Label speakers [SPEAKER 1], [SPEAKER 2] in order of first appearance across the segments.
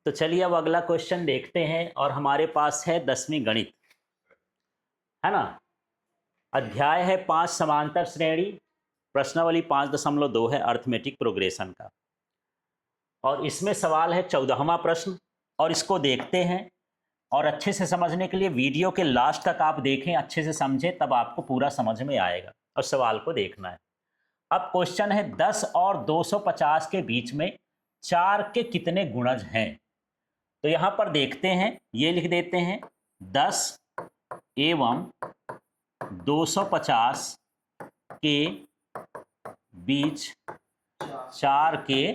[SPEAKER 1] तो चलिए अब अगला क्वेश्चन देखते हैं। और हमारे पास है 10वीं गणित, है ना। अध्याय है 5 समांतर श्रेणी, प्रश्नावली 5.2 है अर्थमेटिक प्रोग्रेशन का। और इसमें सवाल है 14वां प्रश्न। और इसको देखते हैं, और अच्छे से समझने के लिए वीडियो के लास्ट तक आप देखें, अच्छे से समझें, तब आपको पूरा समझ में आएगा और सवाल को देखना है। अब क्वेश्चन है 10 और 250 के बीच में 4 के कितने गुणज हैं। तो यहां पर देखते हैं, ये लिख देते हैं 10 एवं 250 के बीच 4 के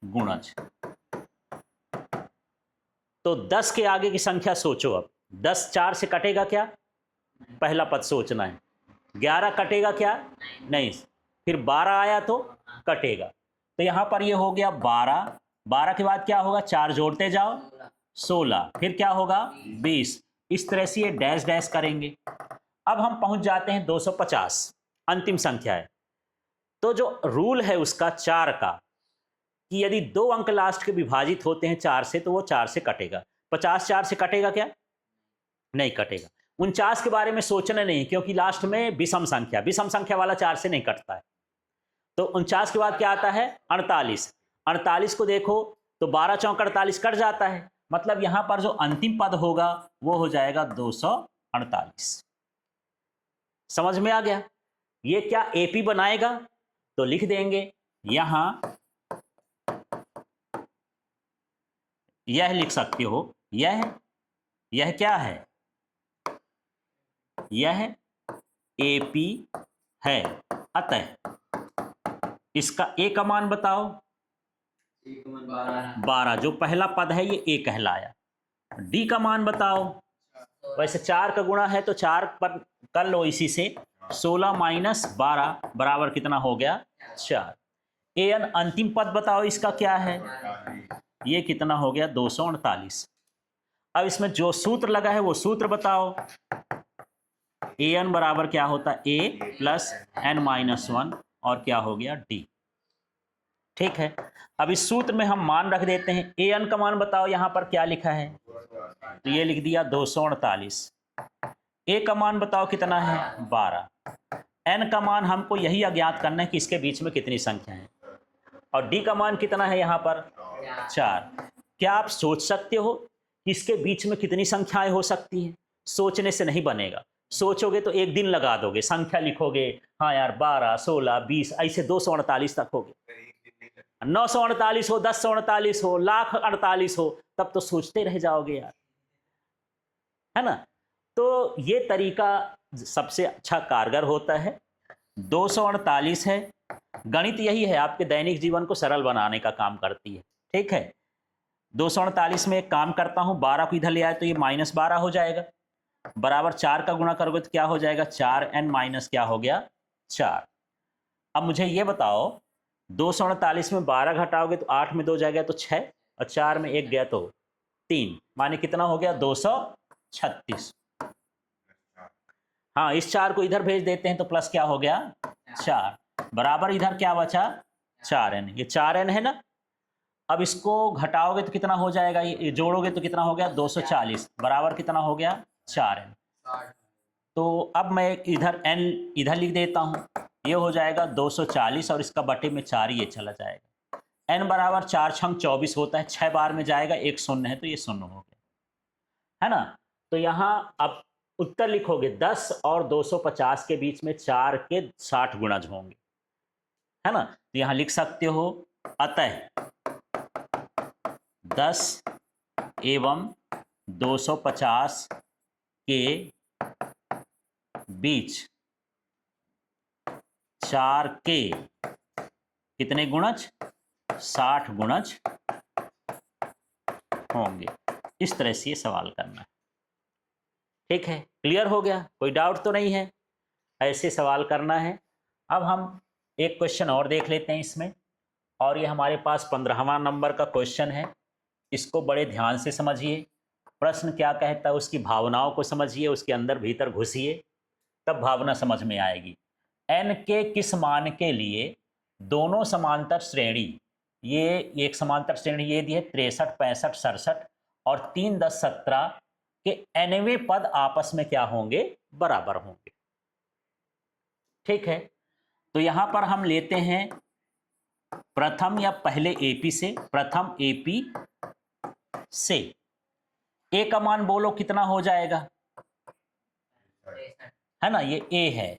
[SPEAKER 1] गुणज। तो 10 के आगे की संख्या सोचो। अब 10 4 से कटेगा क्या? पहला पद सोचना है। 11 कटेगा क्या? नहीं। फिर 12 आया तो कटेगा। तो यहां पर ये हो गया 12। 12 के बाद क्या होगा? 4 जोड़ते जाओ, 16। फिर क्या होगा? 20। इस तरह से ये डैश डैश करेंगे। अब हम पहुंच जाते हैं 250, अंतिम संख्या है। तो जो रूल है उसका 4 का, कि यदि 2 अंक लास्ट के विभाजित होते हैं 4 से, तो वो 4 से कटेगा। 50 4 से कटेगा क्या? नहीं कटेगा। 49 के बारे में सोचना नहीं, क्योंकि लास्ट में विषम संख्या वाला 4 से नहीं कटता है। तो 49 के बाद क्या आता है? 48। 48 को देखो तो 12 चौक 48 कट जाता है। मतलब यहां पर जो अंतिम पद होगा वो हो जाएगा 248। समझ में आ गया? ये क्या एपी बनाएगा? तो लिख देंगे यहां, यह लिख सकते हो, यह क्या है? यह एपी है। अतः इसका ए का मान बताओ। 12, जो पहला पद है ये ए कहलाया। डी का मान बताओ। वैसे 4 का गुणा है तो 4 पर कर लो इसी से। 16 माइनस 12 बराबर कितना हो गया? 4। एन अंतिम पद बताओ, इसका क्या है? ये कितना हो गया? 248। अब इसमें जो सूत्र लगा है वो सूत्र बताओ। ए एन बराबर क्या होता है? ए प्लस एन माइनस 1, और क्या हो गया? डी। ठीक है। अब इस सूत्र में हम मान रख देते हैं। ए एन का मान बताओ, यहां पर क्या लिखा है? तो ये लिख दिया 248। ए का मान बताओ कितना है? 12। एन का मान हमको यही अज्ञात करना है कि इसके बीच में कितनी संख्या है। और डी का मान कितना है यहां पर? 4। क्या आप सोच सकते हो कि इसके बीच में कितनी संख्याएं हो सकती हैं? सोचने से नहीं बनेगा। सोचोगे तो एक दिन लगा दोगे, संख्या लिखोगे, हाँ यार 12 16 20 ऐसे 248 तक होगे। 948 हो, 1048 हो, 1,48 हो, तब तो सोचते रह जाओगे यार, है ना। तो ये तरीका सबसे अच्छा कारगर होता है। 248 है। गणित यही है, आपके दैनिक जीवन को सरल बनाने का काम करती है। ठीक है। 248 में एक काम करता हूं, 12 को इधर ले आए तो ये -12 हो जाएगा। बराबर 4 का गुणा करोगे तो क्या हो जाएगा? 4n माइनस क्या हो गया? 4। अब मुझे ये बताओ, 248 में 12 घटाओगे तो 8 में 2 जाएगा तो 6, और 4 में 1 गया तो 3, माने कितना हो गया? 236। हाँ, इस 4 को इधर भेज देते हैं तो प्लस क्या हो गया? 4। बराबर इधर क्या बचा? 4n। ये 4n है ना। अब इसको घटाओगे तो कितना हो जाएगा? ये जोड़ोगे तो कितना हो गया? 240। बराबर कितना हो गया? 4n। तो अब मैं इधर n इधर लिख देता हूं, ये हो जाएगा 240, और इसका बटे में 4 ये चला जाएगा। n बराबर 4 छंग 24 होता है, 6 बार में जाएगा, 1 शून्य है तो ये शून्य हो गया, है ना। तो यहाँ अब उत्तर लिखोगे 10 और 250 के बीच में 4 के 60 गुणज होंगे, है ना। तो यहाँ लिख सकते हो, अतः 10 एवं 250 के बीच 4 के कितने गुणज? 60 गुणज होंगे। इस तरह से ये सवाल करना है। ठीक है, क्लियर हो गया? कोई डाउट तो नहीं है? ऐसे सवाल करना है। अब हम एक क्वेश्चन और देख लेते हैं इसमें, और ये हमारे पास 15वां नंबर का क्वेश्चन है। इसको बड़े ध्यान से समझिए। प्रश्न क्या कहता है उसकी भावनाओं को समझिए, उसके अंदर भीतर घुसिए, तब भावना समझ में आएगी। n के किस मान के लिए दोनों समांतर श्रेणी ये एक समांतर श्रेणी ये दी है 63, 65, 67 और 3, 10, 17 के nवें पद आपस में क्या होंगे, बराबर होंगे। ठीक है, तो यहां पर हम लेते हैं प्रथम या पहले एपी से, प्रथम एपी से ए का मान बोलो कितना हो जाएगा, है ना, ये ए है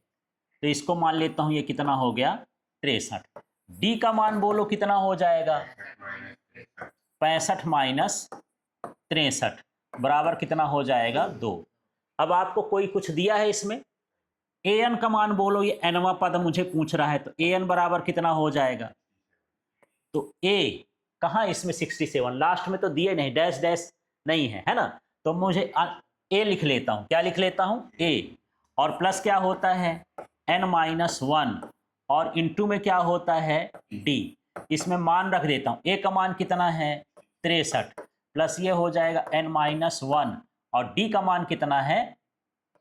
[SPEAKER 1] तो इसको मान लेता हूं ये कितना हो गया 63। डी का मान बोलो कितना हो जाएगा 65 माइनस 63 बराबर कितना हो जाएगा 2। अब आपको कोई कुछ दिया है इसमें, ए एन का मान बोलो, ये एनवा पद मुझे पूछ रहा है तो ए एन बराबर कितना हो जाएगा, तो ए कहाँ इसमें 67, लास्ट में तो दिए नहीं, डैश डैश नहीं है, है ना, तो मुझे ए लिख लेता हूं, क्या लिख लेता हूं ए, और प्लस क्या होता है n-1 और इनटू में क्या होता है डी, इसमें मान रख देता हूं, ए का मान कितना है 63 प्लस ये हो जाएगा n-1 और डी का मान कितना है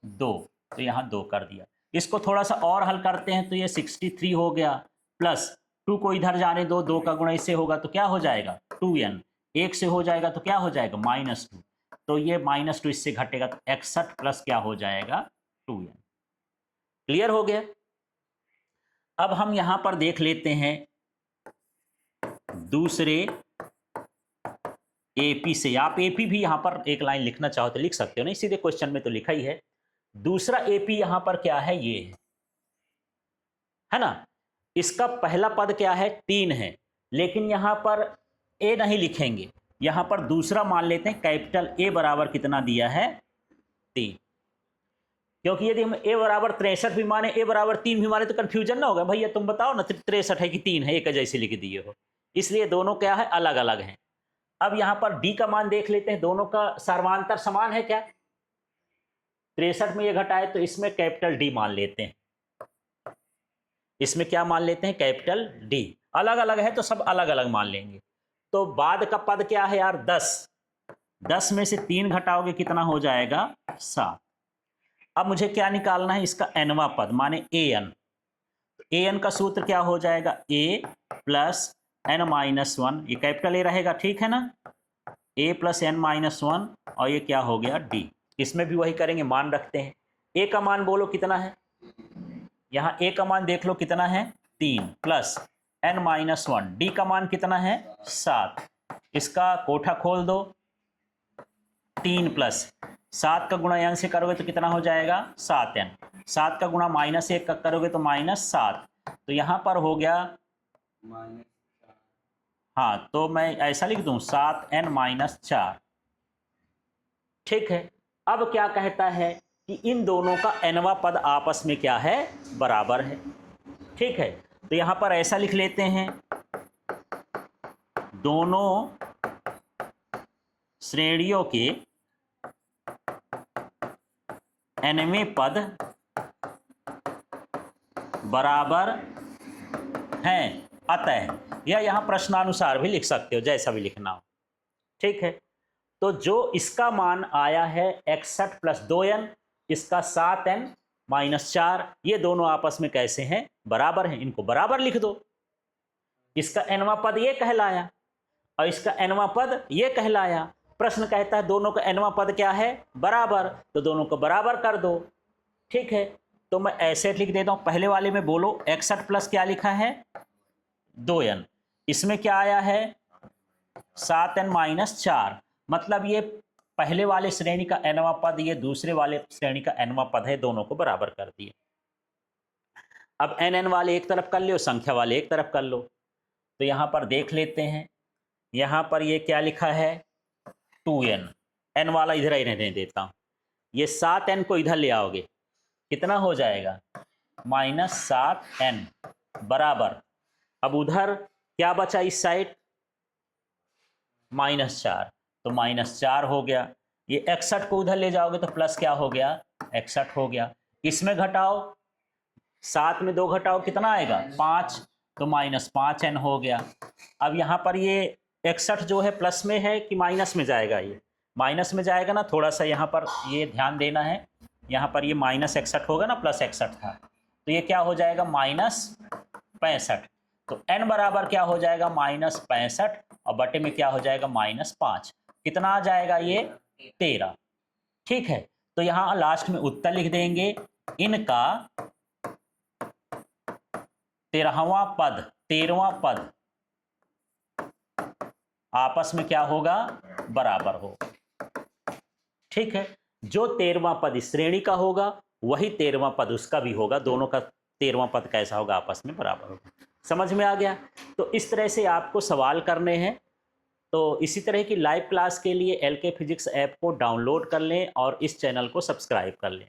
[SPEAKER 1] 2, तो यहाँ 2 कर दिया। इसको थोड़ा सा और हल करते हैं तो ये 63 हो गया, प्लस 2 को इधर जाने दो, 2 का गुणा इससे होगा तो क्या हो जाएगा 2n, 1 से हो जाएगा तो क्या हो जाएगा -2, तो ये -2 इससे घटेगा तो 61 प्लस क्या हो जाएगा 2n। क्लियर हो गया। अब हम यहां पर देख लेते हैं दूसरे एपी से, आप एपी भी यहां पर एक लाइन लिखना चाहो तो लिख सकते हो, नहीं सीधे क्वेश्चन में तो लिखा ही है। दूसरा एपी यहां पर क्या है, ये है ना, इसका पहला पद क्या है 3 है, लेकिन यहां पर ए नहीं लिखेंगे, यहां पर दूसरा मान लेते हैं, कैपिटल ए बराबर कितना दिया है 3, क्योंकि यदि हम ए बराबर 63 भी माने, ए बराबर 3 भी माने तो कंफ्यूजन ना होगा, भैया तुम बताओ ना 63 है कि 3 है, एक जैसे लिख दिए हो, इसलिए दोनों क्या है अलग अलग हैं। अब यहां पर डी का मान देख लेते हैं, दोनों का सर्वांतर समान है क्या, 63 में ये घटाए तो इसमें कैपिटल डी मान लेते हैं, इसमें क्या मान लेते हैं कैपिटल डी, अलग अलग है तो सब अलग अलग मान लेंगे। तो बाद का पद क्या है यार 10 में से 3 घटाओगे कितना हो जाएगा 7। अब मुझे क्या निकालना है, इसका एनवा पद माने ए एन, ए एन का सूत्र क्या हो जाएगा ए प्लस n-1, ये कैपिटल ए रहेगा, ठीक है ना, ए प्लस n-1 और ये क्या हो गया डी, इसमें भी वही करेंगे, मान रखते हैं। ए का मान बोलो कितना है, यहाँ ए का मान देख लो कितना है 3 प्लस n-1, डी का मान कितना है 7, इसका कोठा खोल दो, 3 प्लस 7 का गुणा n से करोगे तो कितना हो जाएगा 7n, 7 का गुणा -1 का करोगे तो -7, तो यहाँ पर हो गया हाँ, तो मैं ऐसा लिख दूं 7n-4, ठीक है। अब क्या कहता है कि इन दोनों का nवा पद आपस में क्या है बराबर है, ठीक है, तो यहाँ पर ऐसा लिख लेते हैं, दोनों श्रेणियों के nवें पद बराबर हैं, अतः, या यहाँ प्रश्नानुसार भी लिख सकते हो, जैसा भी लिखना हो, ठीक है। तो जो इसका मान आया है 61 प्लस 2n, इसका 7n-4, ये दोनों आपस में कैसे हैं बराबर हैं, इनको बराबर लिख दो, इसका nवा पद ये कहलाया और इसका nवा पद ये कहलाया। प्रश्न कहता है दोनों का nवा पद क्या है बराबर, तो दोनों को बराबर कर दो, ठीक है। तो मैं ऐसे लिख देता हूं, पहले वाले में बोलो 61 प्लस क्या लिखा है 2n, इसमें क्या आया है 7n-4, मतलब ये पहले वाले श्रेणी का nवा पद ये दूसरे वाले श्रेणी का nवा पद है, दोनों को बराबर कर दिए। अब n वाले एक तरफ कर लो, संख्या वाले एक तरफ कर लो, तो यहां पर देख लेते हैं, यहां पर ये क्या लिखा है 2n, n वाला इधर ही रहने देता हूं, ये 7n को इधर ले आओगे कितना हो जाएगा -7n बराबर, अब उधर क्या बचा इस साइड -4, तो -4 हो गया, ये 61 को उधर ले जाओगे तो प्लस क्या हो गया 61 हो गया, इसमें घटाओ 7 में 2 घटाओ कितना आएगा 5, तो -5n हो गया। अब यहाँ पर ये 61 जो है प्लस में है कि माइनस में जाएगा, ये माइनस में जाएगा ना, थोड़ा सा यहाँ पर ये ध्यान देना है, यहाँ पर ये -61 होगा ना, +61 था, तो ये क्या हो जाएगा -65, तो n बराबर क्या हो जाएगा -65 और बटे में क्या हो जाएगा -5। कितना आ जाएगा ये 13। ठीक है, तो यहाँ लास्ट में उत्तर लिख देंगे। इनका 13वां पद आपस में क्या होगा बराबर हो। ठीक है, जो 13वां पद इस श्रेणी का होगा वही 13वां पद उसका भी होगा, दोनों का 13वां पद कैसा होगा आपस में बराबर होगा। समझ में आ गया? तो इस तरह से आपको सवाल करने हैं। तो इसी तरह की लाइव क्लास के लिए एलके फिजिक्स ऐप को डाउनलोड कर लें और इस चैनल को सब्सक्राइब कर लें।